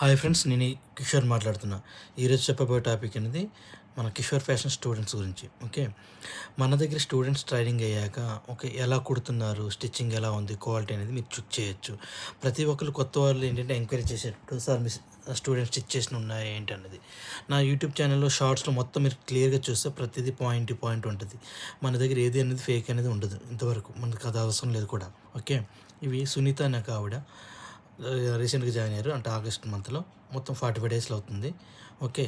Hi friends, నేను కిషోర్ మాట్లాడుతున్నా. ఈరోజు చెప్పబోయే టాపిక్ అనేది మన కిషోర్ ఫ్యాషన్ స్టూడెంట్స్ గురించి. ఓకే, మన దగ్గర స్టూడెంట్స్ ట్రైనింగ్ అయ్యాక ఓకే ఎలా కుడుతున్నారు, స్టిచ్చింగ్ ఎలా ఉంది, క్వాలిటీ అనేది మీరు చెక్ చేయొచ్చు. ప్రతి ఒక్కరు కొత్త వాళ్ళు ఏంటంటే ఎంక్వైరీ చేసేటట్టు, సార్ మీ స్టూడెంట్స్ స్టిచ్ చేసిన ఉన్నాయా ఏంటి అన్నది. నా యూట్యూబ్ ఛానల్లో షార్ట్స్లో మొత్తం మీరు క్లియర్గా చూస్తే ప్రతిదీ పాయింట్ టు పాయింట్ ఉంటుంది. మన దగ్గర ఏది అనేది ఫేక్ అనేది ఉండదు. ఇంతవరకు మనకు అది అవసరం లేదు కూడా. ఓకే, ఇవి సునీత అనే ఒక ఆవిడ రీసెంట్గా జాయిన్ అయ్యారు, అంటే ఆగస్ట్ మంత్లో. మొత్తం 45 డేస్లో అవుతుంది. ఓకే,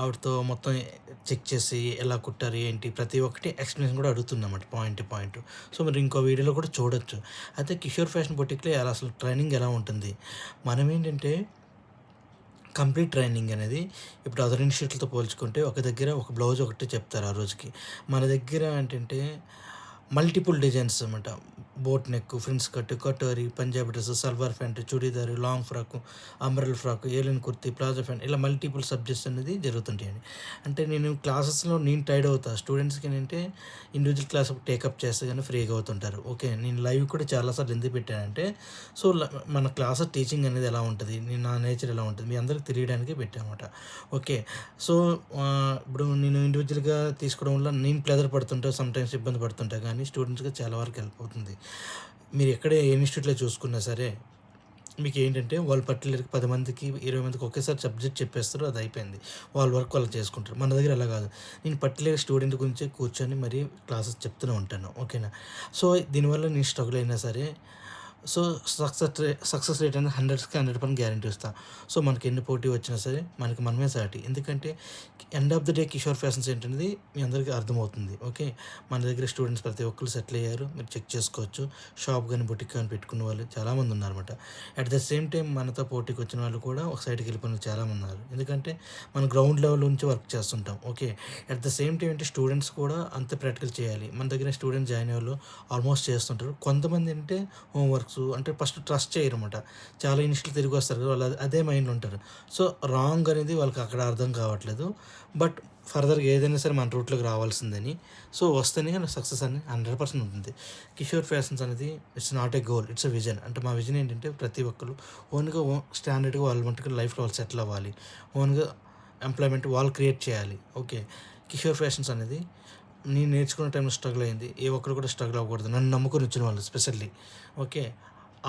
ఆవిడతో మొత్తం చెక్ చేసి ఎలా కుట్టారు ఏంటి ప్రతి ఒక్కటి ఎక్స్ప్లెనేషన్ కూడా అడుగుతుందన్నమాట, పాయింట్ టు పాయింట్. సో మీరు ఇంకో వీడియోలో కూడా చూడొచ్చు. అయితే కిషోర్ ఫ్యాషన్ బొటిక్లో ఎలా అసలు ట్రైనింగ్ ఎలా ఉంటుంది. మనం ఏంటంటే కంప్లీట్ ట్రైనింగ్ అనేది ఇప్పుడు అదర్ ఇన్స్టిట్యూట్లతో పోల్చుకుంటే ఒక దగ్గర ఒక బ్లౌజ్ ఒకటి చెప్తారు ఆ రోజుకి. మన దగ్గర ఏంటంటే మల్టిపుల్ డిజైన్స్ అనమాట. Boat neck, prince cut, katori, Punjabi dress, salwar pant, churidar, long frock, umbrella frock, alien kurti, palazzo pant, ఇలా మల్టిపుల్ సబ్జెక్ట్స్ అనేది జరుగుతుంటాయండి. అంటే నేను క్లాసెస్లో నేను టైడ్ అవుతా. స్టూడెంట్స్కి ఏంటంటే ఇండివిజువల్ క్లాస్ టేకప్ చేస్తే కానీ ఫ్రీగా అవుతుంటారు. ఓకే, నేను లైవ్ కూడా చాలాసార్లు ఎందుకు పెట్టానంటే సో మన క్లాస్ టీచింగ్ అనేది ఎలా ఉంటుంది, నా నేచర్ ఎలా ఉంటుంది మీ అందరికి తెలియడానికి పెట్టామన్నమాట. ఓకే, సో ఇప్పుడు నేను ఇండివిజువల్గా తీసుకోవడం వల్ల నేను ప్లెజర్ పడుతుంటా, సమ్టైమ్స్ ఇబ్బంది పడుతుంటా, కానీ స్టూడెంట్స్కి చాలా వరకు హెల్ప్ అవుతుంది. మీరు ఎక్కడ ఏ ఇన్స్టిట్యూట్లో చూసుకున్నా సరే మీకు ఏంటంటే వాళ్ళు పర్టికులర్గా 10 మందికి 20 మందికి ఒకేసారి సబ్జెక్ట్ చెప్పేస్తారు, అది అయిపోయింది. వాళ్ళ వర్క్ వాళ్ళు చేసుకుంటారు. మన దగ్గర అలా కాదు. నేను పర్టికులర్గా స్టూడెంట్ గురించి కూర్చొని మరీ క్లాసెస్ చెప్తూనే ఉంటాను. ఓకేనా. సో దీనివల్ల నేను స్ట్రగుల్ అయినా సరే సో సక్సెస్ రేట్ అనేది 100కి 100% గ్యారంటీ ఇస్తాను. సో మనకి ఎన్ని పోటీ వచ్చినా సరే మనకి మనమే సాటి. ఎందుకంటే end of the day Kishore fashions ఏంటనేది మీ అందరికీ అర్థమవుతుంది. ఓకే, మన దగ్గర స్టూడెంట్స్ ప్రతి ఒక్కరు సెటిల్ అయ్యారు, మీరు చెక్ చేసుకోవచ్చు. షాప్ కానీ బుటిక్ కానీ పెట్టుకున్న వాళ్ళు చాలామంది ఉన్నారన్నమాట. అట్ ద సేమ్ టైం మనతో పోటీకి వచ్చిన వాళ్ళు కూడా ఒక సైడ్కి వెళ్ళిపోయిన చాలా మంది ఉన్నారు. ఎందుకంటే మనం గ్రౌండ్ లెవెల్ నుంచి వర్క్ చేస్తుంటాం. Okay, at the same time అంటే స్టూడెంట్స్ కూడా అంతే ప్రాక్టికల్ చేయాలి. మన దగ్గర స్టూడెంట్స్ జాయిన్ అయ్యే వాళ్ళు ఆల్మోస్ట్ చేస్తుంటారు. కొంతమంది అంటే హోంవర్క్స్ అంటే ఫస్ట్ ట్రస్ట్ చేయరన్నమాట. చాలా ఇన్స్టిట్యూట్ తిరిగి వస్తారు కదా, వాళ్ళు అదే మైండ్లో ఉంటారు. సో రాంగ్ అనేది వాళ్ళకి అక్కడ అర్థం కావట్లేదు. బట్ ఫర్దర్గా ఏదైనా సరే మన రూట్లోకి రావాల్సిందని, సో వస్తేనే సక్సెస్ అని 100% ఉంటుంది. కిషోర్ ఫ్యాషన్స్ అనేది it's not a goal, it's a vision. అంటే మా విజన్ ఏంటంటే ప్రతి ఒక్కరు ఓన్గా స్టాండర్డ్గా వాళ్ళ మట్టుకు లైఫ్లో వాళ్ళు సెటిల్ అవ్వాలి, ఓన్గా ఎంప్లాయ్మెంట్ వాళ్ళు క్రియేట్ చేయాలి. ఓకే, కిషోర్ ఫ్యాషన్స్ అనేది నేను నేర్చుకునే టైంలో స్ట్రగుల్ అయింది. ఏ ఒక్కరు కూడా స్ట్రగుల్ అవ్వకూడదు, నన్ను నమ్ముకొని వచ్చిన వాళ్ళు స్పెషల్లీ. ఓకే,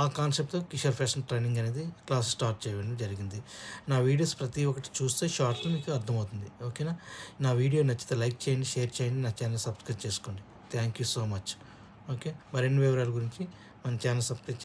ఆ కాన్సెప్ట్తో కిషోర్ ఫ్యాషన్ ట్రైనింగ్ అనేది క్లాస్ స్టార్ట్ చేయడం జరిగింది. నా వీడియోస్ ప్రతి ఒక్కటి చూస్తే షార్ట్లో మీకు అర్థమవుతుంది. ఓకేనా. నా వీడియో నచ్చితే లైక్ చేయండి, షేర్ చేయండి, నా ఛానల్ సబ్స్క్రైబ్ చేసుకోండి. Thank you so much. Okay, మరిన్ని వివరాల గురించి మన ఛానల్ సబ్స్క్రైబ్